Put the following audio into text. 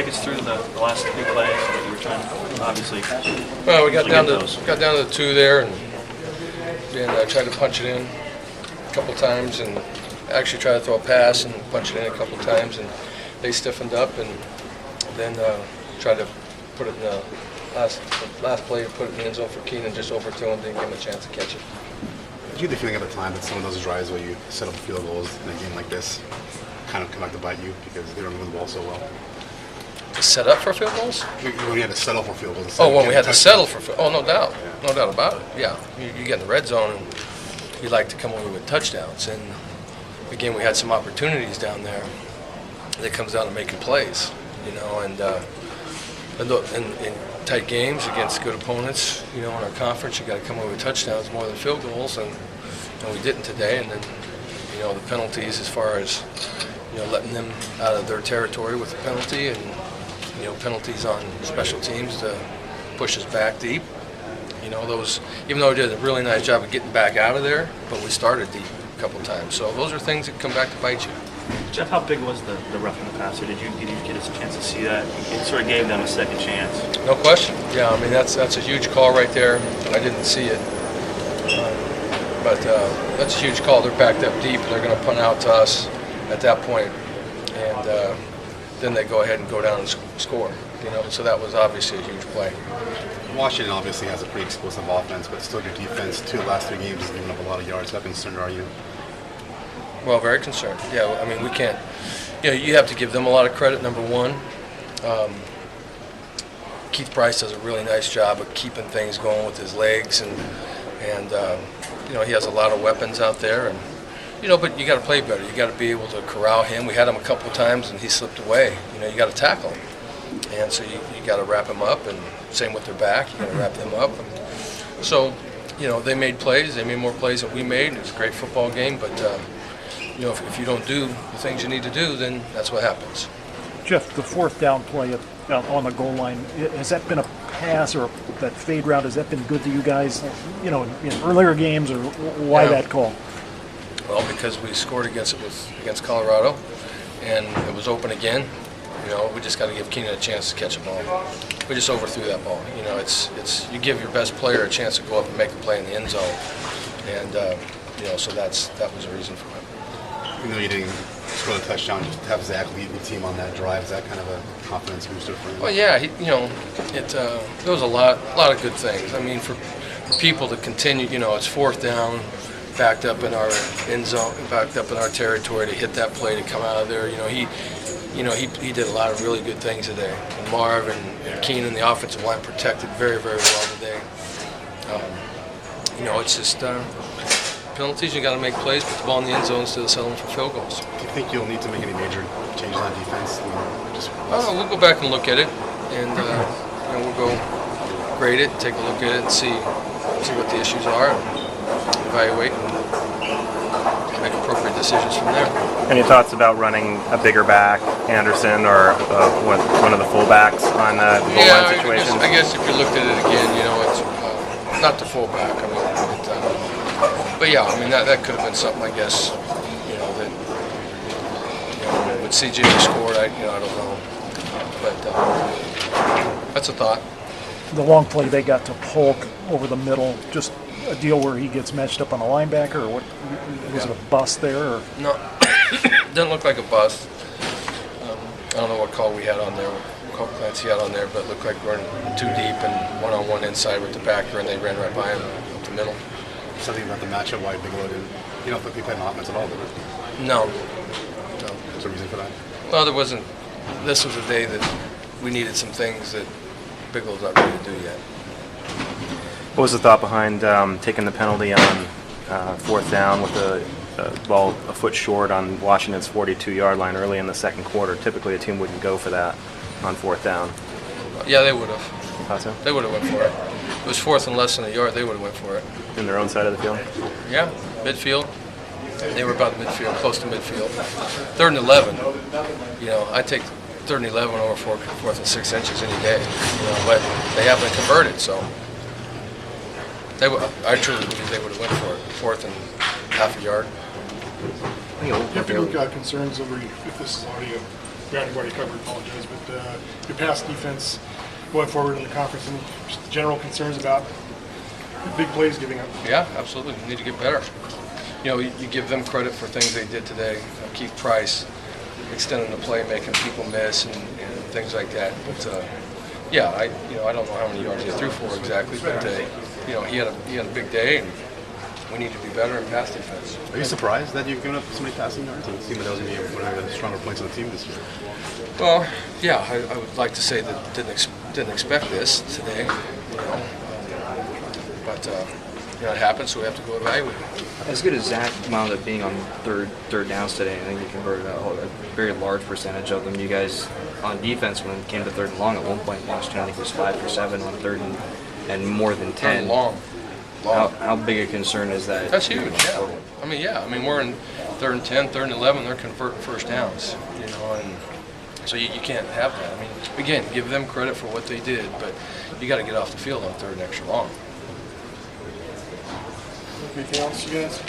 us through the last few plays that you were trying to, obviously? Well, we got down to the 2 there, and I tried to punch it in a couple times, and actually tried to throw a pass and punch it in a couple times, and they stiffened up, and then tried to put it in the last play, to put it in the end zone for Keenan, just overthrew him, didn't give him a chance to catch it. Did you have the feeling at the time that some of those drives where you set up field goals in a game like this kind of come back to bite you because they don't move the ball so well? To set up for field goals? When you had to settle for field goals. Oh, when we had to settle for field goals. Oh, no doubt. Yeah. No doubt about it. Yeah. You get in the red zone, and you like to come away with touchdowns. And, again, we had some opportunities down there that comes down to making plays, and in tight games against good opponents, in our conference, you got to come away with touchdowns more than field goals, and we didn't today. And then, the penalties as far as, letting them out of their territory with a penalty, and, penalties on special teams to push us back deep. Those, even though we did a really nice job of getting back out of there, but we started deep a couple times. So those are things that come back to bite you. Jeff, how big was the roughing the passer? Did you get us a chance to see that? It sort of gave them a second chance. No question. Yeah, I mean, that's a huge call right there. I didn't see it. But that's a huge call. They're backed up deep. They're going to punt out to us at that point. And then they go ahead and go down and score. So that was obviously a huge play. Washington obviously has a pretty explosive offense, but still your defense, 2 of the last 3 games, has given up a lot of yards. How concerned are you? Well, very concerned. Yeah, I mean, we can't. You have to give them a lot of credit. Number one, Keith Price does a really nice job of keeping things going with his legs, and he has a lot of weapons out there, and but you got to play better. You got to be able to corral him. We had him a couple of times, and he slipped away. You got to tackle him, and so you got to wrap him up, and same with their back. You got to wrap them up. And so, they made plays. They made more plays than we made. It was a great football game, but. If you don't do the things you need to do, then that's what happens. Jeff, the 4th down play on the goal line, has that been a pass or that fade route, has that been good to you guys, in earlier games, or why that call? Well, because we scored against Colorado, and it was open again. We just got to give Keenan a chance to catch a ball. We just overthrew that ball. It's you give your best player a chance to go up and make a play in the end zone, and so that was the reason for it. Even though you didn't score the touchdown, just to have Zach lead the team on that drive, is that kind of a confidence booster for him? Well, yeah, there was a lot of good things. I mean, for people to continue, it's 4th down, backed up in our end zone, backed up in our territory, to hit that play, to come out of there. He did a lot of really good things today. And Marv and Keenan, the offensive line, protected very, very well today. It's just. Penalties, you got to make plays, put the ball in the end zone instead of settling for field goals. Do you think you'll need to make any major changes on defense? We'll go back and look at it, and we'll go grade it, take a look at it, and see what the issues are, and evaluate, and make appropriate decisions from there. Any thoughts about running a bigger back, Anderson, or one of the fullbacks on the goal line situation? I guess if you looked at it again, it's not the fullback. I mean, but yeah, I mean that could have been something. I guess that with CJ scored, I don't know, but that's a thought. The long play they got to Polk over the middle, just a deal where he gets matched up on a linebacker, or what? Was it a bust there? Or? No, doesn't look like a bust. I don't know what call we had on there, what call Clancy had on there, but it looked like we're too deep and one-on-one inside with the backer, and they ran right by him up the middle. Something about the matchup, why Bigelow didn't. You don't think he played an offense at all, did it? No. What's the reason for that? Well, there wasn't. This was a day that we needed some things that Bigelow's not ready to do yet. What was the thought behind taking the penalty on 4th down with the ball a foot short on Washington's 42-yard line early in the 2nd quarter? Typically, a team wouldn't go for that on 4th down. Yeah, they would have. Thought so? They would have went for it. It was 4th and less than a yard. They would have went for it. In their own side of the field? Yeah, midfield. They were about midfield, close to midfield. 3rd and 11. I take 3rd and 11 over 4th and 6 inches any day. But they haven't converted, so I truly believe they would have went for it. 4th and half a yard. Do you have any concerns over if this is already I've already covered, apologize, but your pass defense going forward in the conference, and just general concerns about the big plays giving up. Yeah, absolutely. We need to get better. You know, you give them credit for things they did today. Keith Price extending the play, making people miss, and things like that. But yeah, I don't know how many yards he threw for exactly, but you know, he had a big day, and we need to be better in pass defense. Are you surprised that you've given up so many passing yards? It seemed that was going to be one of the stronger points of the team this year. Well, yeah, I would like to say that didn't expect this today, you know, but you know, it happens, so we have to go evaluate it. As good as Zach wound up being on third downs today, I think you converted a very large percentage of them. You guys on defense, when it came to third and long, at one point last year, I think it was 5 for 7 on third and more than 10. Long. How big a concern is that? That's huge. Yeah. I mean, we're in 3rd and 10, 3rd and 11. They're converting first downs, you know, and so you can't have that. I mean, again, give them credit for what they did, but you got to get off the field on 3rd and extra long. Anything else, you guys?